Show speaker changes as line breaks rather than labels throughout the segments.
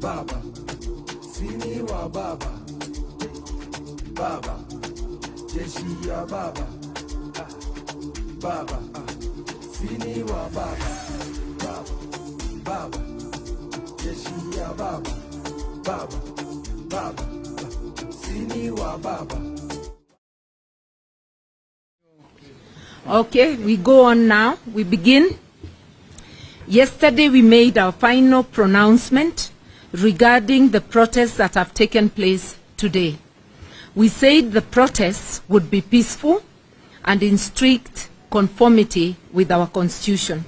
Baba, sini wa baba, Baba, jeshi ya baba, Baba, sini wa baba, Baba, jeshi ya baba, Baba, sini wa baba.
Okay, we go on now. We begin. Yesterday we made our final pronouncement regarding the protests that have taken place today. We said the protests would be peaceful and in strict conformity with our constitution.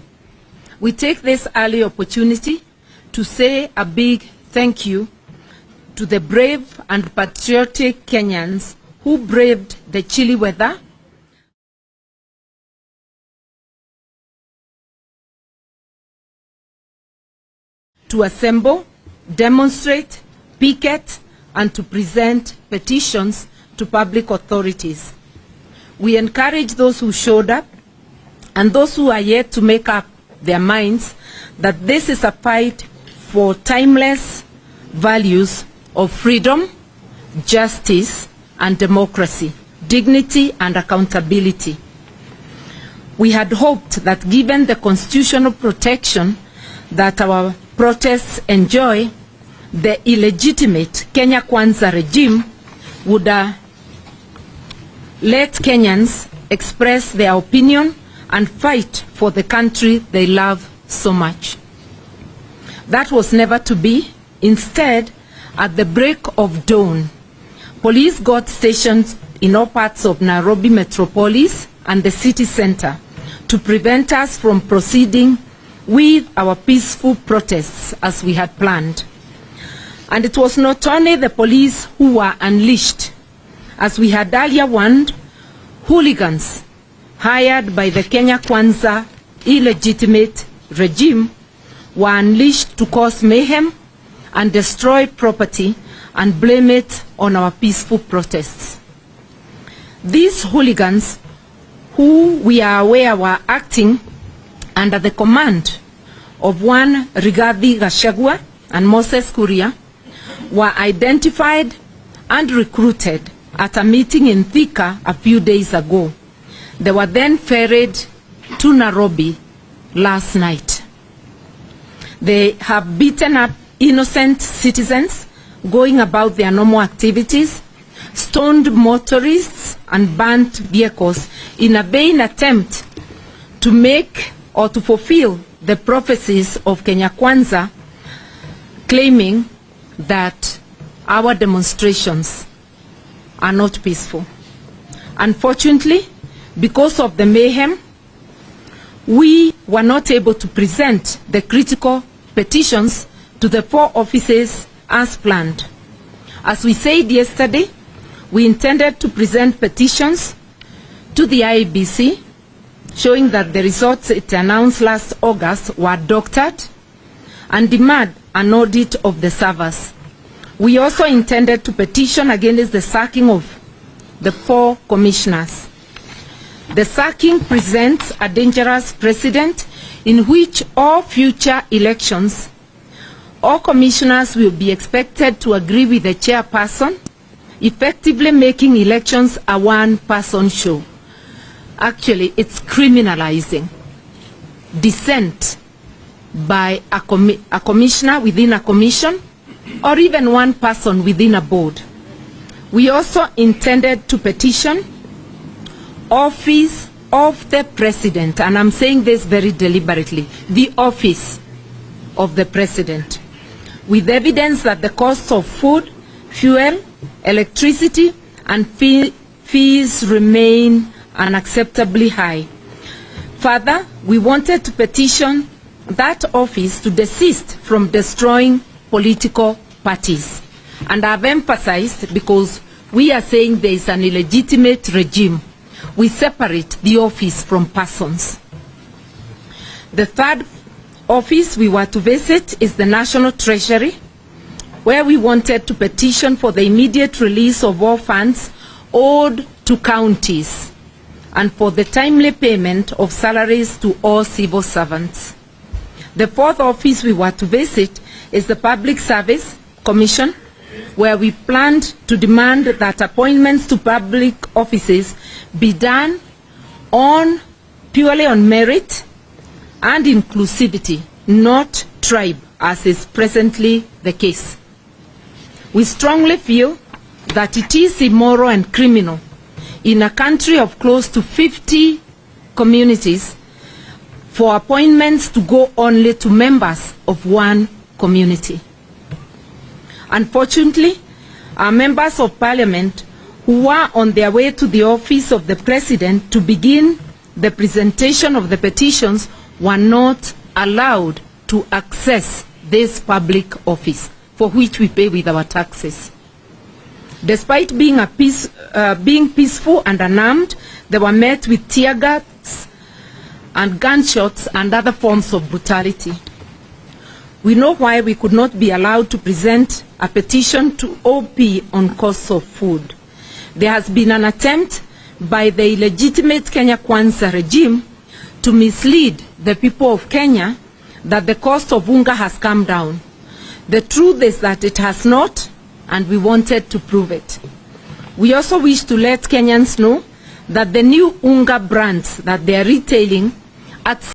We take this early opportunity to say a big thank you to the brave and patriotic Kenyans who braved the chilly weather to assemble, demonstrate, picket, and to present petitions to public authorities. We encourage those who showed up and those who are yet to make up their minds that this is a fight for timeless values of freedom, justice, and democracy, dignity, and accountability. We had hoped that given the constitutional protection that our protests enjoy, the illegitimate Kenya Kwanza regime would let Kenyans express their opinion and fight for the country they love so much. That was never to be. Instead, at the break of dawn, police got stationed in all parts of Nairobi metropolis and the city center to prevent us from proceeding with our peaceful protests as we had planned. And it was not only the police who were unleashed. As we had earlier warned, hooligans hired by the Kenya Kwanza illegitimate regime were unleashed to cause mayhem and destroy property and blame it on our peaceful protests. These hooligans, who we are aware were acting under the command of one Rigathi Gachagua and Moses Kuria, were identified and recruited at a meeting in Thika a few days ago. They were then ferried to Nairobi last night. They have beaten up innocent citizens going about their normal activities, stoned motorists, and burnt vehicles in a vain attempt to make or to fulfill the prophecies of Kenya Kwanza, claiming that our demonstrations are not peaceful. Unfortunately, because of the mayhem, we were not able to present the critical petitions to the 4 offices as planned. As we said yesterday, we intended to present petitions to the IEBC showing that the results it announced last August were doctored and demand an audit of the servers. We also intended to petition against the sacking of the 4 commissioners. The sacking presents a dangerous precedent in which all future elections, all commissioners will be expected to agree with the chairperson, effectively making elections a one-person show. Actually, it's criminalizing dissent by a commissioner within a commission or even one person within a board. We also intended to petition office of the president, and I'm saying this very deliberately, the office of the president, with evidence that the cost of food, fuel, electricity, and fees remain unacceptably high. Further, we wanted to petition that office to desist from destroying political parties. And I've emphasized, because we are saying there is an illegitimate regime, we separate the office from persons. The third office we were to visit is the National Treasury, where we wanted to petition for the immediate release of all funds owed to counties and for the timely payment of salaries to all civil servants. The fourth office we were to visit is the Public Service Commission, where we planned to demand that appointments to public offices be done purely on merit and inclusivity, not tribe, as is presently the case. We strongly feel that it is immoral and criminal in a country of close to 50 communities for appointments to go only to members of one community. Unfortunately, our members of parliament who were on their way to the office of the president to begin the presentation of the petitions were not allowed to access this public office, for which we pay with our taxes. Despite being peaceful and unarmed, they were met with tear gas and gunshots and other forms of brutality. We know why we could not be allowed to present a petition to OP on costs of food. There has been an attempt by the illegitimate Kenya Kwanza regime to mislead the people of Kenya that the cost of unga has come down. The truth is that it has not, and we wanted to prove it. We also wish to let Kenyans know that the new unga brands that they are retailing at